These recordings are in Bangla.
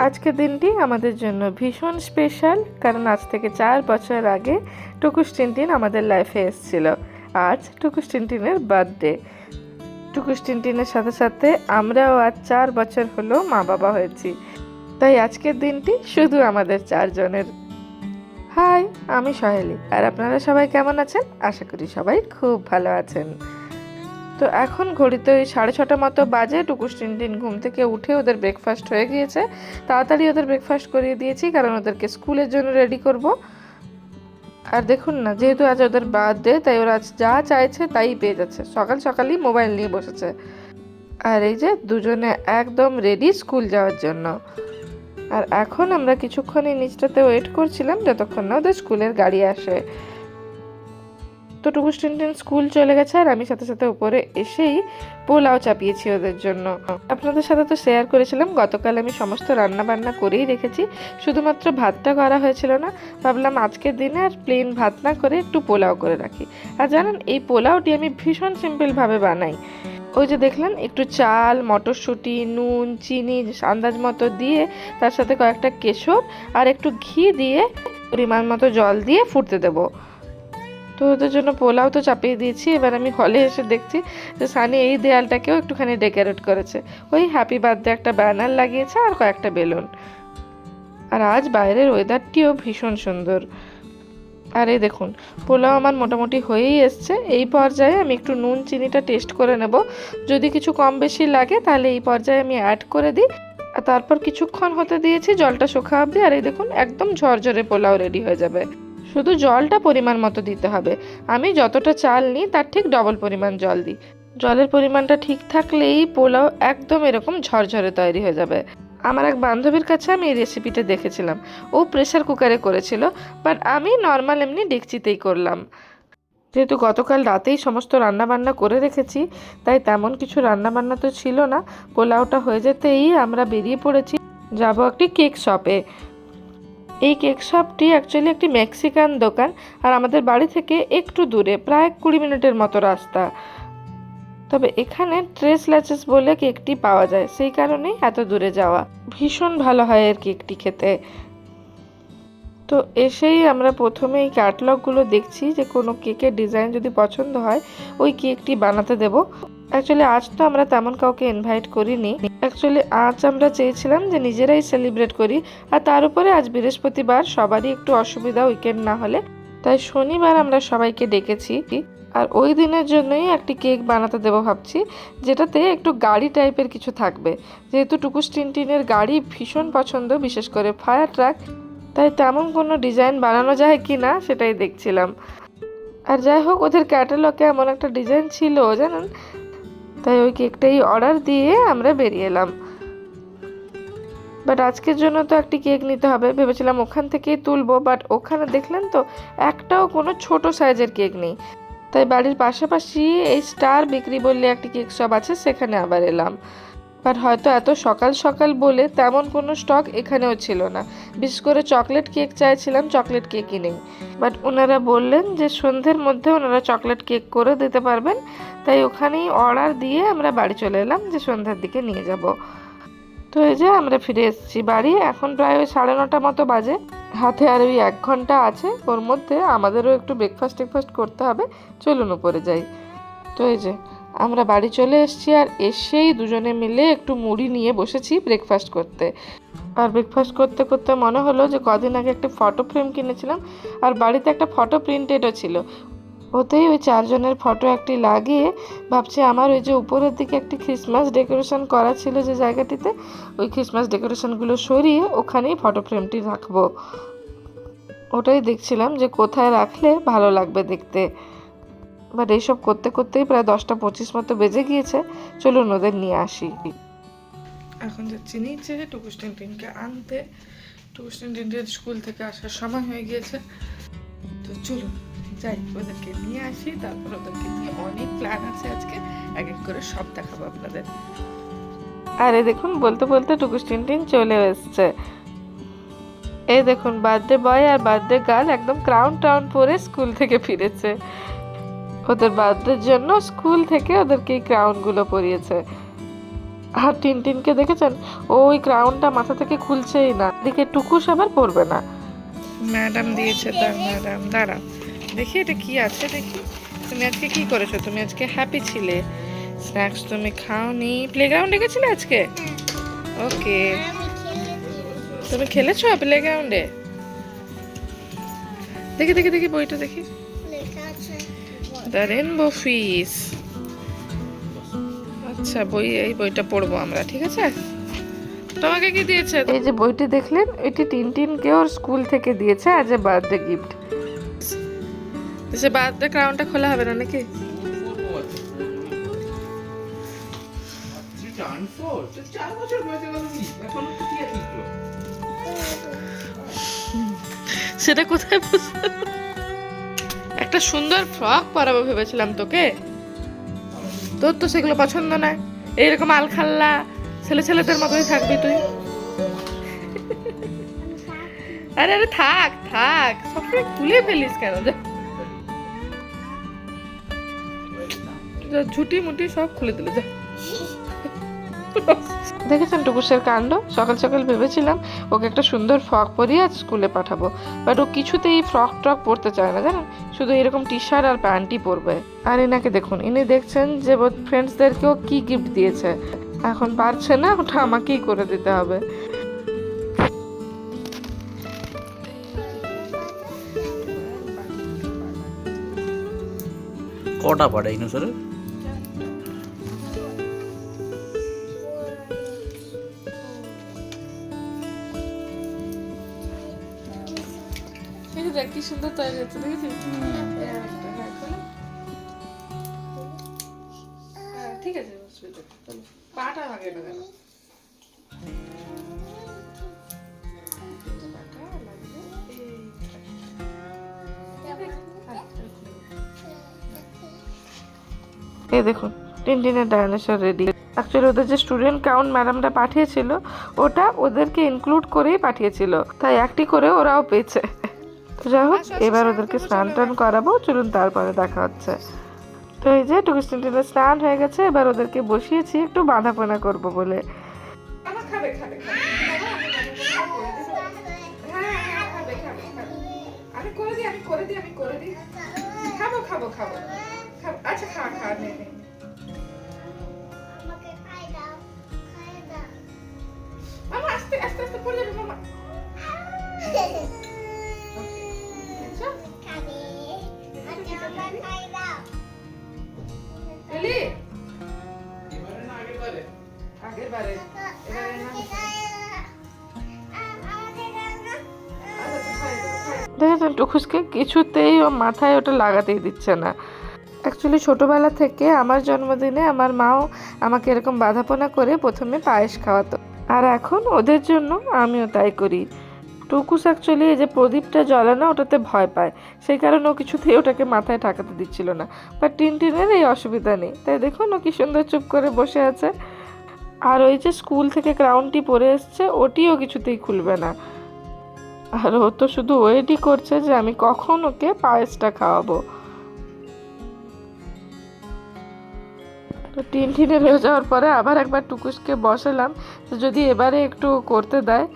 আজকের দিনটি আমাদের জন্য ভীষণ স্পেশাল, কারণ আজ থেকে 4 বছর আগে টুকুস টিনটিন আমাদের লাইফে এসেছিল। আজ টুকুস টিনটিনের বার্থডে। টুকুস টিনটিনের সাথে সাথে আমরাও আজ 4 বছর হলো মা বাবা হয়েছি। তাই আজকের দিনটি শুধু আমাদের 4 জনের। হাই, আমি সহেলি, আর আপনারা সবাই কেমন আছেন? আশা করি সবাই খুব ভালো আছেন। তো এখন ঘড়িতে ওই 6:30 মতো বাজে। টুকুস টিনটিন ঘুম থেকে উঠে ওদের ব্রেকফাস্ট হয়ে গিয়েছে। তাড়াতাড়ি ওদের ব্রেকফাস্ট করিয়ে দিয়েছি, কারণ ওদেরকে স্কুলের জন্য রেডি করব। আর দেখুন না, যেহেতু আজ ওদের বার্থডে, তাই ওরা আজ যা চাইছে তাই পেয়ে যাচ্ছে। সকাল সকালই মোবাইল নিয়ে বসেছে। আর এই যে দুজনে একদম রেডি স্কুল যাওয়ার জন্য। আর এখন আমরা কিছুক্ষণ এই নিচটাতে ওয়েট করছিলাম যতক্ষণ না ওদের স্কুলের গাড়ি আসে। তো টুকুস টিনটিন স্কুল চলে গেছে, আর আমি সাথে সাথে উপরে এসেই পোলাও চাপিয়েছি ওদের জন্য। আপনাদের সাথে তো শেয়ার করেছিলাম গতকাল আমি সমস্ত রান্না বান্না করেই রেখেছি, শুধুমাত্র ভাতটা করা হয়েছিল না। ভাবলাম আজকের দিনে আর প্লেন ভাত না করে একটু পোলাও করে রাখি। আর জানেন, এই পোলাওটি আমি ভীষণ সিম্পলভাবে বানাই। ওই যে দেখলেন, একটু চাল, মটরশুঁটি, নুন, চিনি আন্দাজ মতো দিয়ে, তার সাথে কয়েকটা কেশর আর একটু ঘি দিয়ে পরিমাণ মতো জল দিয়ে ফুটতে দেবো। তো ওদের জন্য পোলাও তো চাপিয়ে দিয়েছি। এবার আমি হলে এসে দেখছি যে সানি এই দেয়ালটাকেও একটুখানি ডেকোরেট করেছে। ওই হ্যাপি বার্থডে একটা ব্যানার লাগিয়েছে আর কয়েকটা বেলুন। আর আজ বাইরের ওয়েদারটিও ভীষণ সুন্দর। আর এই দেখুন, পোলাও আমার মোটামুটি হয়েই এসছে। এই পর্যায়ে আমি একটু নুন চিনিটা টেস্ট করে নেব। যদি কিছু কম বেশি লাগে তাহলে এই পর্যায়ে আমি অ্যাড করে দিই। আর তারপর কিছুক্ষণ হতে দিয়েছি, জলটা শুকা অবধি। আর এই দেখুন, একদম ঝরঝরে পোলাও রেডি হয়ে যাবে। শুধু জলটা পরিমাণ মতো দিতে হবে। আমি যতটা চাল নিই তার ঠিক ডবল পরিমাণ জল দিই। জলের পরিমাণটা ঠিক থাকলেই পোলাও একদম এরকম ঝরঝরে তৈরি হয়ে যাবে। আমার এক বান্ধবীর কাছে আমি এই রেসিপিটা দেখেছিলাম। ও প্রেসার কুকারে করেছিল, বাট আমি নর্মাল এমনি ডেকচিতেই করলাম। যেহেতু গতকাল রাতেই সমস্ত রান্নাবান্না করে রেখেছি, তাই তেমন কিছু রান্নাবান্না তো ছিল না। পোলাওটা হয়ে যেতেই আমরা বেরিয়ে পড়েছি, যাব একটি কেক শপে। এই কেক শপটি অ্যাকচুয়ালি একটি মেক্সিকান দোকান, আর আমাদের বাড়ি থেকে একটু দূরে, প্রায় 20 মিনিটের মতো রাস্তা। তবে এখানে ট্রেস ল্যাচেস বলে কেকটি পাওয়া যায়, সেই কারণেই এত দূরে যাওয়া। ভীষণ ভালো হয় এর কেকটি খেতে। তো এসেই আমরা প্রথমে এই ক্যাটলগুলো দেখছি, যে কোনো কেকের ডিজাইন যদি পছন্দ হয় ওই কেকটি বানাতে দেব। অ্যাকচুয়ালি আজ তো আমরা তেমন কাউকে ইনভাইট করিনি। অ্যাকচুয়ালি আজ আমরা চেয়েছিলাম যে নিজেরাই সেলিব্রেট করি। আর তার উপরে আজ বৃহস্পতিবার, সবারই একটু অসুবিধা উইকেন্ড না হলে, তাই শনিবার আমরা সবাইকে ডেকেছি। আর ওই দিনের জন্যই একটি কেক বানাতে দেবো ভাবছি, যেটাতে একটু গাড়ি টাইপের কিছু থাকবে। যেহেতু টুকুস টিনটিনের গাড়ি ভীষণ পছন্দ, বিশেষ করে ফায়ার ট্রাক, তাই তেমন কোনো ডিজাইন বানানো যায় কি না সেটাই দেখছিলাম। আর যাই হোক, ওদের ক্যাটালগে এমন একটা ডিজাইন ছিল জানেন, তাই ওই কেকটাই অর্ডার দিয়ে আমরা বেরিয়ে এলাম। বাট আজকের জন্য তো একটি কেক নিতে হবে, ভেবেছিলাম ওখান থেকেই তুলবো। বাট ওখানে দেখলেন তো, একটাও কোনো ছোট সাইজের কেক নেই। তাই বাড়ির পাশাপাশি এই স্টার বেকারি বললে একটি কেক শপ আছে, সেখানে আবার এলাম। বাট হয়তো এত সকাল সকাল বলে তেমন কোনো স্টক এখানেও ছিল না। বিশেষ করে চকলেট কেক চাইছিলাম, চকলেট কেকই নেই। বাট ওনারা বললেন যে সন্ধ্যের মধ্যে ওনারা চকলেট কেক করে দিতে পারবেন, তাই ওখানেই অর্ডার দিয়ে আমরা বাড়ি চলে এলাম, যে সন্ধ্যার দিকে নিয়ে যাব। তো এই যে আমরা ফিরে এসেছি বাড়ি। এখন প্রায় ওই 9:30 মতো বাজে। হাতে আর ওই 1 ঘন্টা আছে, ওর মধ্যে আমাদেরও একটু ব্রেকফাস্ট করতে হবে। চলুন উপরে যাই। তো এই যে আমরা বাড়ি চলে এসেছি, আর এসেই দুজনে মিলে একটু মুড়ি নিয়ে বসেছি ব্রেকফাস্ট করতে। আর ব্রেকফাস্ট করতে করতে মনে হলো যে কদিন আগে একটা ফটো ফ্রেম কিনেছিলাম, আর বাড়িতে একটা ফটো প্রিন্টেডও ছিল। ওতেই ওই 4 জনের ফটো একটি লাগিয়ে ভাবছি আমার ওই যে উপরের দিকে একটি ক্রিসমাস ডেকোরেশন করা ছিল যে জায়গাটিতে, ওই ক্রিসমাস ডেকোরেশনগুলো সরিয়ে ওখানেই ফটো ফ্রেমটি রাখবো। ওটাই দেখছিলাম যে কোথায় রাখলে ভালো লাগবে দেখতে। বাট এইসব করতে করতেই প্রায় 10:25 মতো বেজে গিয়েছে। চলুন ওদের নিয়ে আসি। এখন যাচ্ছি নিচে টুকুস টিনটিনকে আনতে। টুকুস টিনটিনের স্কুল থেকে আসার সময় হয়ে গিয়েছে। তো চলুন যাই, ওদেরকে নিয়ে আসি। তারপর ওদেরকে নিয়ে অনেক প্ল্যান আছে আজকে, এক এক করে সব দেখাবো আপনাদের। আরে দেখুন, বলতে বলতে টুকুস টিনটিন চলে এসছে। এই দেখুন, বার্থডে বয় আর বার্থডে গার্ল একদম ক্রাউন টাউন পরে স্কুল থেকে ফিরেছে। ওদের বার্থডের জন্য স্কুল থেকে ওদেরকে এই ক্রাউনগুলো পরিয়েছে। আর টিনটিনকে দেখেছেন, ওই ক্রাউনটা মাথা থেকে খুলছেই না, এদিকে টুকুস আবার পরবে না। ম্যাডাম দিয়েছে তার ম্যাডাম, দাঁড়া দেখি এটা কি আছে দেখি। তুমি আজকে কি করেছো? তুমি আজকে হ্যাপি ছিলে, স্ন্যাক্স তুমি খাওনি, প্লেগ্রাউন্ডে গেছিলে আজকে? ওকে, তুমি খেলেছো প্লেগ্রাউন্ডে? দেখি দেখি দেখি বইটা দেখি, দ্য রেনবো ফিশ। আচ্ছা বই, এই বইটা পড়বো আমরা, ঠিক আছে? তোমাকে কি দিয়েছে? এই যে বইটি দেখলেন, এটি টিনটিনকে ওর স্কুল থেকে দিয়েছে অ্যাজ এ বার্থডে গিফট। সে বার্থডে ক্রাউনটা খোলা হবে না নাকি? সেটা কোথায় বুঝতে? একটা সুন্দর ফ্রক পরাবো ভেবেছিলাম তোকে, তোর তো সেগুলো পছন্দ নয়। এইরকম আলখাল্লা ছেলেদের মতোই থাকবি তুই। আরে আরে থাক থাক, সবসময় খুলে ফেলিস কেন? যা ঝুটি মুটি সব খুলে দিল, যা। দেখেছেন টুকুসের কাণ্ড? সকাল সকাল ভেবেছিলাম ওকে একটা সুন্দর ফ্রক পরিয়ে আজ স্কুলে পাঠাবো, বাট ও কিছুতেই ফ্রক ট্রক পরতে চায় না, জানেন, শুধু এরকম টি শার্ট আর প্যান্টই পরবে। আর এনাকে দেখুন, ইনি দেখছেন যে ফ্রেন্ডসদেরকেও কি গিফট দিয়েছে, এখন পারছে না, ওটা আমাকেই করে দিতে হবে। কটা পাড়ে ইনোসরে? দেখ কি সুন্দর তৈরি হচ্ছে, দেখেছিস? ঠিক আছে, পাটা ভাগে না কেন? এই দেখুন টিনটিনের ডাইনোসর রেডি। অ্যাকচুয়ালি ওদের যে স্টুডেন্ট কাউন্ট ম্যাডামটা পাঠিয়েছিল, ওটা ওদেরকে ইনক্লুড করেই পাঠিয়েছিল, তাই একটি করে ওরাও পেয়েছে। তো যাই হোক, এবার ওদেরকে স্নান টান করাবো, চলুন তারপরে দেখা হচ্ছে। তো এই যে টুকুস টিনটিনের স্নান হয়ে গেছে, এবার ওদেরকে বসিয়েছি একটু বাঁধাপোনা করবো বলে। আচ্ছা খা খা, নে নে। মামা আস্তে আস্তে আস্তে পড়ে যাবে মামা। দেখেছেন টুকুসকে কিছুতেই ও মাথায় ওটা লাগাতেই দিচ্ছে না। অ্যাকচুয়ালি ছোটোবেলা থেকে আমার জন্মদিনে আমার মাও আমাকে এরকম বাঁধাপোনা করে প্রথমে পায়েস খাওয়াতো, আর এখন ওদের জন্য আমিও তাই করি। টুকুস অ্যাকচুয়ালি এই যে প্রদীপটা জ্বলানো, ওটাতে ভয় পায়, সেই কারণে ও কিছুতেই ওটাকে মাথায় ঠাকাতে দিচ্ছিল না। বাট টিনটিনের এই অসুবিধা নেই, তাই দেখুন ও কি সুন্দর চুপ করে বসে আছে। আর ওই যে স্কুল থেকে ক্রাউনটি পরে এসছে, ওটিও কিছুতেই খুলবে না। আর ও তো শুধু ওয়েটই করছে যে আমি কখন ওকে পায়েসটা খাওয়াবো। তো টিনটিনের হয়ে যাওয়ার পরে আবার একবার টুকুসকে বসালাম যদি এবারে একটু করতে দেয়,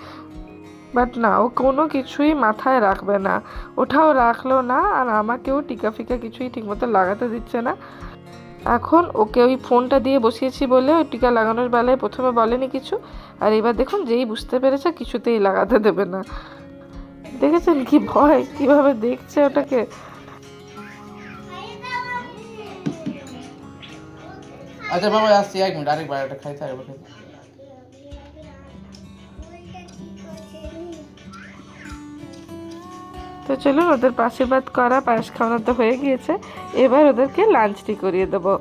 বাট না, ও কোনো কিছুই মাথায় রাখবে না, ওটাও রাখলো না, আর আমাকেও টিকা ফিকা কিছুই ঠিকমতো লাগাতে দিচ্ছে না। এখন ওকে ওই ফোনটা দিয়ে বসিয়েছি বলে ওই টিকা লাগানোর বেলায় প্রথমে বলেনি কিছু, আর এবার দেখুন যেই বুঝতে পেরেছে কিছুতেই লাগাতে দেবে না। দেখেছেন কি ভয়, কিভাবে দেখছে ওটাকে। আচ্ছা বাবা আসছি, 1 মিনিট, আরেকবার একটা খাইতে হবে। তো চলুন ওদের আশীর্বাদ করা, পায়েস খাওয়ানো তো হয়ে গিয়েছে, এবার ওদেরকে লাঞ্চটি করিয়ে দেবো।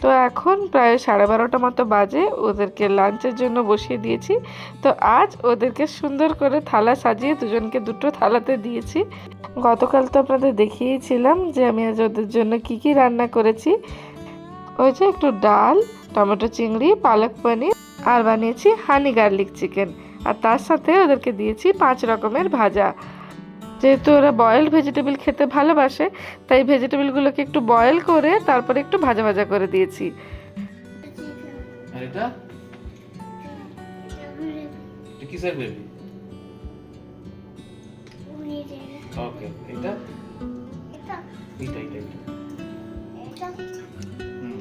তো এখন প্রায় 12:30 মতো বাজে, ওদেরকে লাঞ্চের জন্য বসিয়ে দিয়েছি। তো আজ ওদেরকে সুন্দর করে থালা সাজিয়ে দুজনকে দুটো থালাতে দিয়েছি। গতকাল তো আপনাদের দেখিয়েছিলাম যে আমি আজ ওদের জন্য কি কি রান্না করেছি। ওই যে একটু ডাল, টমেটো চিংড়ি, পালক পনির, আর বানিয়েছি হানি গার্লিক চিকেন, আর তার সাথে ওদেরকে দিয়েছি 5 রকমের ভাজা। যেহেতু ওরা বয়েলড ভেজিটেবল খেতে ভালোবাসে, তাই ভেজিটেবলগুলোকে একটু বয়েল করে তারপরে একটু ভাজা ভাজা করে দিয়েছি। আর এটা কিসের বেবি? ওকে, এটা এটা এটা এটা হুম,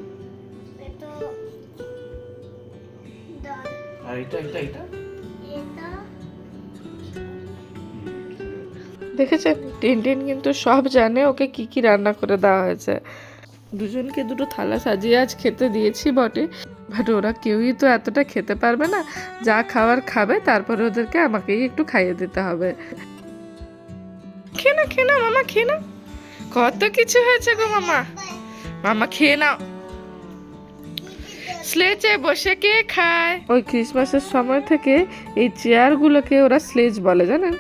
আর এটা এটা এটা দেখেছেন, টিনটিন কিন্তু সব জানে ওকে কি কি রান্না করে দেওয়া হয়েছে। দুজনকে দুটো থালা সাজিয়ে আজ খেতে দিয়েছি বটে, বাট ওরা কেউই তো এতটা খেতে পারবে না। যা খাওয়ার খাবে, তারপরে ওদেরকে আমাকেই একটু খাইয়ে দিতে হবে। খেয়ে না খেয়ে না মামা, খেয়ে না, কত কিছু হয়েছে গো মামা। মামা খেয়ে নাও। স্লেজে বসে কে খায়? ওই ক্রিসমাসের সময় থেকে এই চেয়ারগুলোকে ওরা স্লেজ বলে, জানেন।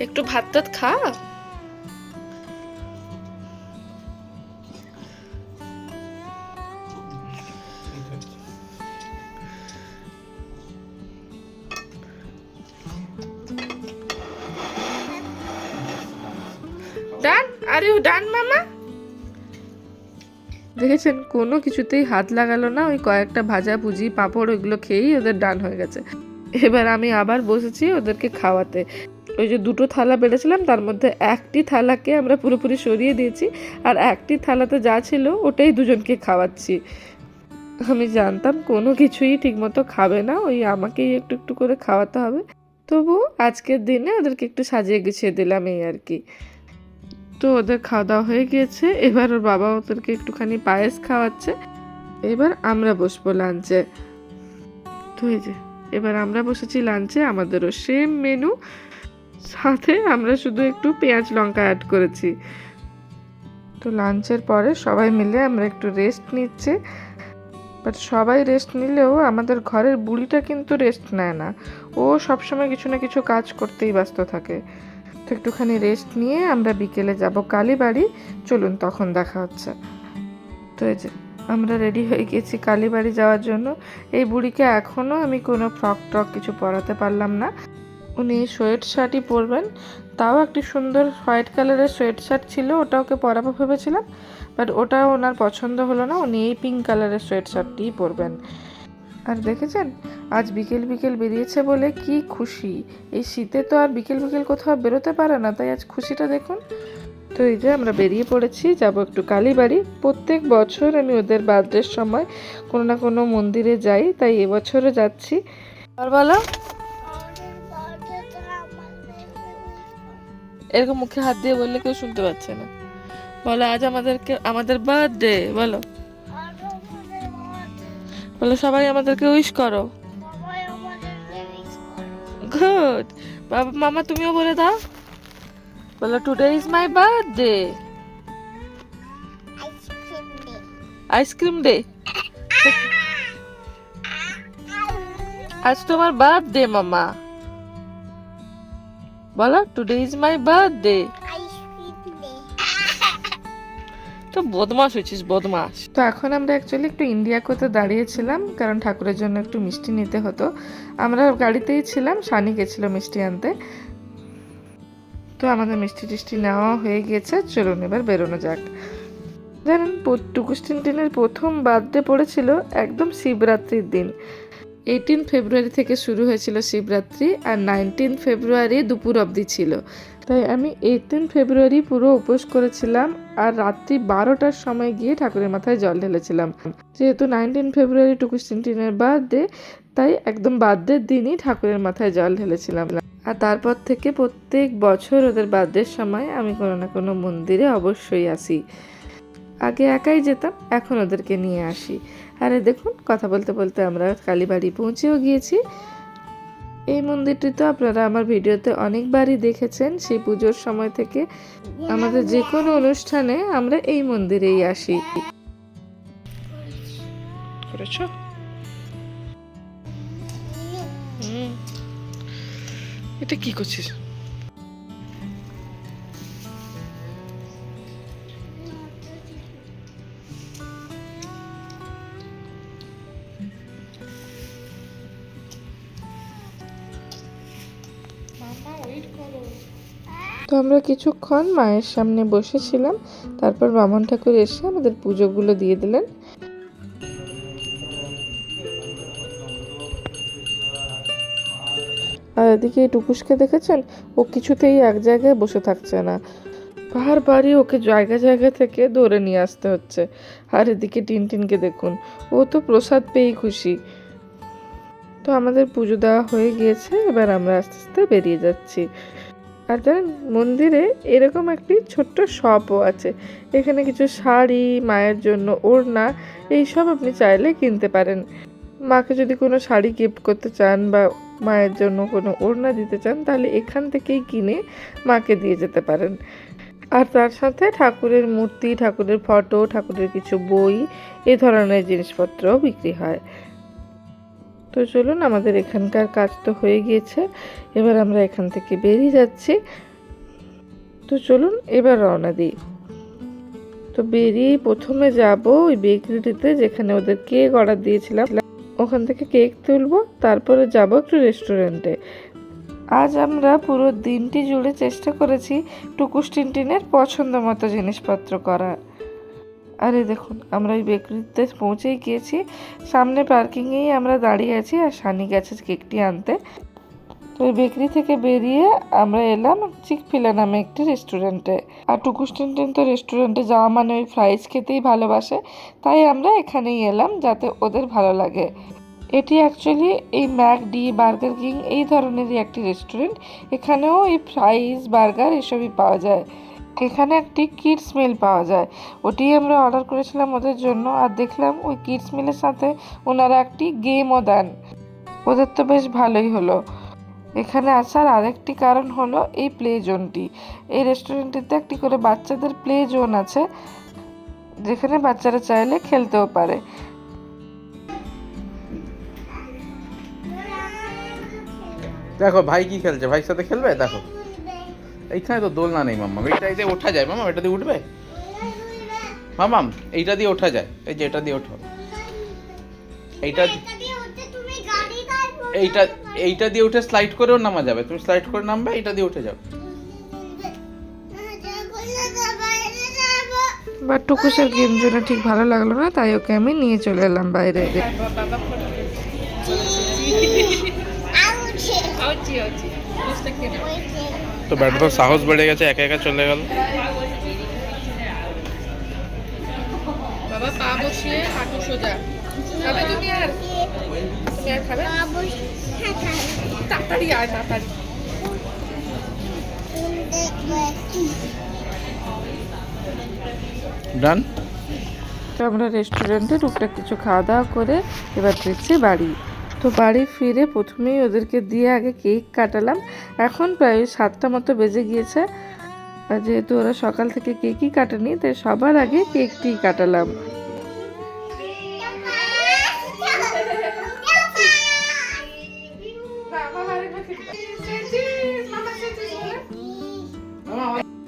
একটু ভাত টাত খা। ডান, আর ইউ ডান মামা? দেখেছেন, কোনো কিছুতেই হাত লাগালো না। ওই কয়েকটা ভাজা ভুজি পাঁপড় ওইগুলো খেয়েই ওদের ডান হয়ে গেছে। এবার আমি আবার বসেছি ওদেরকে খাওয়াতে। ওই যে দুটো থালা বেড়েছিলাম, তার মধ্যে একটি থালাকে আমরা পুরোপুরি সরিয়ে দিয়েছি, আর একটি থালাতে যা ছিল ওটাই দুজনকে খাওয়াচ্ছি। আমি জানতাম কোনো কিছুই ঠিকমতো খাবে না, ওই আমাকেই একটু একটু করে খাওয়াতে হবে। তবু আজকের দিনে ওদেরকে একটু সাজিয়ে গুছিয়ে দিলাম, এই আর কি। তো ওদের খাওয়া দাওয়া হয়ে গিয়েছে। এবার ওর বাবা ওদেরকে একটুখানি পায়েস খাওয়াচ্ছে। এবার আমরা বসবো লাঞ্চে। তো এই যে এবার আমরা বসেছি লাঞ্চে, আমাদেরও সেম মেনু, সাথে আমরা শুধু একটু পেঁয়াজ লঙ্কা অ্যাড করেছি। তো লাঞ্চের পরে সবাই মিলে আমরা একটু রেস্ট নিচ্ছি। বাট সবাই রেস্ট নিলেও আমাদের ঘরের বুড়িটা কিন্তু রেস্ট নেয় না। ও সবসময় কিছু না কিছু কাজ করতেই ব্যস্ত থাকে। তো একটুখানি রেস্ট নিয়ে আমরা বিকেলে যাব কালীবাড়ি। চলুন তখন দেখা হচ্ছে। তো এই যে আমরা রেডি হয়ে গেছি কালীবাড়ি যাওয়ার জন্য। এই বুড়িকে এখনও আমি কোনো ফ্রক ট্রক কিছু পরাতে পারলাম না। উনি সোয়েট শার্টই পরবেন, তাও একটি সুন্দর হোয়াইট কালারের সোয়েট শার্ট ছিল, ওটা ওকে পরাবো ভেবেছিলাম, বাট ওটা ওনার পছন্দ হলো না। উনি এই পিঙ্ক কালারের সোয়েট শার্টটিই পরবেন। আর দেখেছেন, আজ বিকেল বিকেল বেরিয়েছে বলে কি খুশি। এই শীতে তো আর বিকেল বিকেল কোথাও বেরোতে পারে না, তাই আজ খুশিটা দেখুন। তো এই যে আমরা বেরিয়ে পড়েছি, যাব একটু কালীবাড়ি। প্রত্যেক বছর আমি ওদের বার্থডের সময় কোনো না কোনো মন্দিরে যাই, তাই এবছরও যাচ্ছি। আর বলো, এরকম মুখে হাত দিয়ে বললে কেউ শুনতে পাচ্ছে না। বলো আজ আমাদের বার্থডে, বলো বলো সবাই আমাদেরকে উইশ করো। গুড। বাবা মামা তুমিও বলে দাও, বলো today is my birthday. Ice cream day. আজ তোমার বার্থডে মামা, বলো টুডে ইজ মাই বার্থডে। তো বদমাশ হয়েছিস, বদমাশ। তো এখন আমরা অ্যাকচুয়ালি একটু ইন্ডিয়া কোতে দাঁড়িয়েছিলাম, কারণ ঠাকুরের জন্য একটু মিষ্টি নিতে হতো। আমরা গাড়িতেই ছিলাম, সানি গেছিল মিষ্টি আনতে। তো আমাদের মিষ্টি টিষ্টি নেওয়া হয়ে গিয়েছে, চলুন এবার বেরোনো যাক। জানেন, টুকুস টিনটিনের প্রথম বার্থডে পড়েছিল একদম শিবরাত্রির দিন। 18 ফেব্রুয়ারি থেকে শুরু হয়েছিল শিবরাত্রি, আর 19 ফেব্রুয়ারি দুপুর অবধি ছিল। তাই আমি 18 ফেব্রুয়ারি পুরো উপোস করেছিলাম, আর রাত্রি 12টার সময় গিয়ে ঠাকুরের মাথায় জল ঢেলেছিলাম। যেহেতু 19 ফেব্রুয়ারি টুকুস টিনটিনের বার্থডে, তাই একদম বার্থডের দিনই ঠাকুরের মাথায় জল ঢেলেছিলাম। আর তারপর থেকে প্রত্যেক বছর ওদের বার্থডের সময় আমি কোনো না কোনো মন্দিরে অবশ্যই আসি। আগে একাই যেতাম, এখন ওদেরকে নিয়ে আসি। আরে দেখুন, কথা বলতে বলতে আমরা কালীবাড়ি পৌঁছেও গিয়েছি। এই মন্দিরটি তো আপনারা আমার ভিডিওতে অনেকবারই দেখেছেন। সেই পুজোর সময় থেকে আমাদের যে কোনো অনুষ্ঠানে আমরা এই মন্দিরেই আসি। করেছো? এটা কি করছিস? তো আমরা কিছুক্ষণ মায়ের সামনে বসেছিলাম, তারপর বামন ঠাকুর এসে আমাদের পুজোগুলো দিয়ে দিলেন। আর এদিকে এই টুকুসকে দেখেছেন, ও কিছুতেই এক জায়গায় বসে থাকছে না, বারবারই ওকে জায়গা জায়গা থেকে ধরে নিয়ে আসতে হচ্ছে। আর এদিকে টিনটিনকে দেখুন, ও তো প্রসাদ পেয়েই খুশি। তো আমাদের পুজো দেওয়া হয়ে গিয়েছে, এবার আমরা আস্তে আস্তে বেরিয়ে যাচ্ছি। আর জানেন, মন্দিরে এরকম একটি ছোট্ট শপও আছে। এখানে কিছু শাড়ি, মায়ের জন্য ওড়না, এইসব আপনি চাইলে কিনতে পারেন। মাকে যদি কোনো শাড়ি গিফট করতে চান বা মায়ের জন্য কোনো ওড়না দিতে চান, তাহলে এখান থেকেই কিনে মাকে দিয়ে যেতে পারেন। আর তার সাথে ঠাকুরের মূর্তি, ঠাকুরের ফটো, ঠাকুরের কিছু বই, এ ধরনের জিনিসপত্রও বিক্রি হয়। তো চলুন, আমাদের এখানকার কাজ তো হয়ে গিয়েছে, এবার আমরা এখান থেকে বেরিয়ে যাচ্ছি। তো চলুন এবার রওনা দিই। তো বেরিয়ে প্রথমে যাব ওই বেকারিতে, যেখানে ওদের কেক অর্ডার দিয়েছিলাম, ওখান থেকে কেক তুলবো, তারপরে যাব একটু রেস্টুরেন্টে। আজ আমরা পুরো দিনটি জুড়ে চেষ্টা করেছি টুকুস টিনটিনের পছন্দ মতো জিনিসপত্র করার। আরে দেখুন, আমরা ওই বেকারিতে পৌঁছেই গিয়েছি। সামনে পার্কিংয়েই আমরা দাঁড়িয়ে আছি, আর সানি গেছে কেকটি আনতে। তো ওই বেকারি থেকে বেরিয়ে আমরা এলাম চিকফিলা নামে একটি রেস্টুরেন্টে। আর টুকুস টিনটিন তো রেস্টুরেন্টে যাওয়া মানে ওই ফ্রাইজ খেতেই ভালোবাসে, তাই আমরা এখানেই এলাম যাতে ওদের ভালো লাগে। এটি অ্যাকচুয়ালি এই ম্যাকডি, বার্গার কিং এই ধরনেরই একটি রেস্টুরেন্ট। এখানেও এই ফ্রাইজ, বার্গার এসবই পাওয়া যায়। এখানে একটি কিডস মিল পাওয়া যায়, ওটি আমরা অর্ডার করেছিলাম ওদের জন্য। আর দেখলাম ওই কিডস মিলের সাথে ওনারা একটি গেমও দেন। ওদের তো বেশ ভালোই হলো। এখানে আসার আরেকটি কারণ হলো এই প্লে জোনটি। এই রেস্টুরেন্টটিতে একটি করে বাচ্চাদের প্লে জোন আছে, যেখানে বাচ্চারা চাইলে খেলতেও পারে। দেখো ভাই কি খেলছে, ভাইয়ের সাথে খেলবে। দেখো এইখানে তো দোলনা নেই মাম্মা, এইটা দিয়ে ওঠা যায় মাম্মা, এটা দিয়ে উঠবে মাম্মাম, এইটা দিয়ে ওঠা যায়, এই যে এটা দিয়ে ওঠো, এইটা এইটা এইটা দিয়ে উঠে স্লাইড করেও নামা যাবে, তুমি স্লাইড করে নামবে, এইটা দিয়ে উঠে যাও। বাট টুকুসের গেম জন্য ঠিক ভালো লাগলো না, তাই ওকে আমি নিয়ে চলে এলাম বাইরে। তো ব্যাটা তো সাহস বেড়ে গেছে, একা একা চলে গেল। বাবা পা বসিয়ে হাঁটু সোজা। খাবে তুমি? আর তুমি আর খাবে? তাড়াতাড়ি আয়, তাড়াতাড়ি। ডান। তো আমরা রেস্টুরেন্টে টুকটাক কিছু খাওয়া দাওয়া করে এবার ফিরছি বাড়ি। তো বাড়ি ফিরে প্রথমেই ওদেরকে দিয়ে আগে কেক কাটালাম। এখন প্রায় 7টা মতো বেজে গিয়েছে, আর যেহেতু ওরা সকাল থেকে কেকই কাটেনি, তাই সবার আগে কেকটি কাটালাম।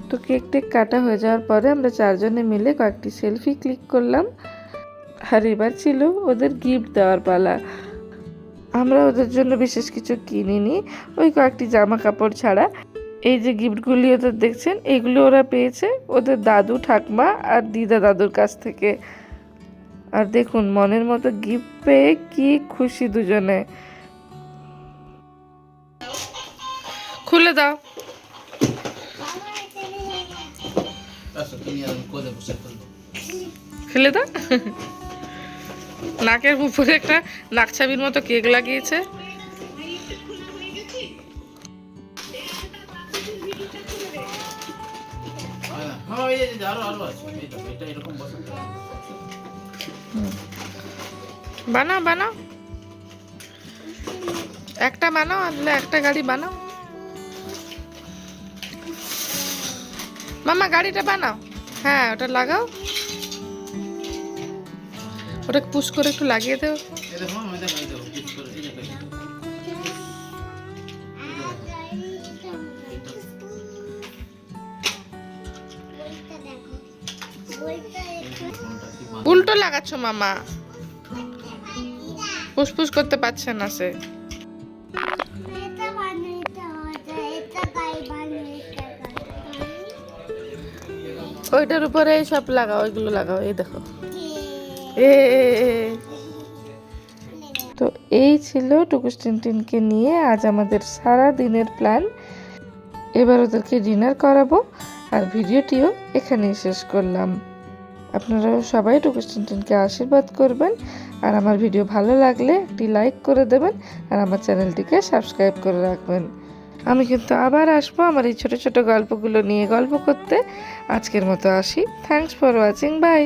তো কেক টেক কাটা হয়ে যাওয়ার পরে আমরা 4 জনে মিলে কয়েকটি সেলফি ক্লিক করলাম। আর এবার ছিল ওদের গিফট দেওয়ার পালা। আমরা ওদের জন্য বিশেষ কিছু কিনিনি, ওই কয়েকটি জামা কাপড় ছাড়া। এই যে গিফটগুলি ওদের দেখছেন, এগুলো ওরা পেয়েছে ওদের দাদু, ঠাকমা আর দিদা দাদুর কাছ থেকে। আর দেখুন, মনের মতো গিফট পেয়ে কি খুশি দুজনে। খুলে দাও। খুলে দাও। নাকের উপরে একটা নাকছাবির মতো কেক লাগিয়েছে। বানাও বানাও, একটা বানাও, আসলে একটা গাড়ি বানাও। মামা গাড়িটা বানাও। হ্যাঁ, ওটা লাগাও, ওটা পুশ করে একটু লাগিয়ে দেও। উল্টো লাগাচ্ছ মামা, ফুসফুস করতে পারছে না সে। ওইটার উপরে সব লাগাও, ওইগুলো লাগাও। এই দেখো, তো এই ছিল টুকুস টিনটিনকে নিয়ে আজ আমাদের সারা দিনের প্ল্যান। এবার ওদেরকে ডিনার করাবো আর ভিডিওটিও এখানেই শেষ করলাম। আপনারাও সবাই টুকুস টিনটিনকে আশীর্বাদ করবেন আর আমার ভিডিও ভালো লাগলে একটি লাইক করে দেবেন আর আমার চ্যানেলটিকে সাবস্ক্রাইব করে রাখবেন। আমি কিন্তু আবার আসবো আমার এই ছোট ছোট গল্পগুলো নিয়ে গল্প করতে। আজকের মতো আসি। Thanks for watching. বাই।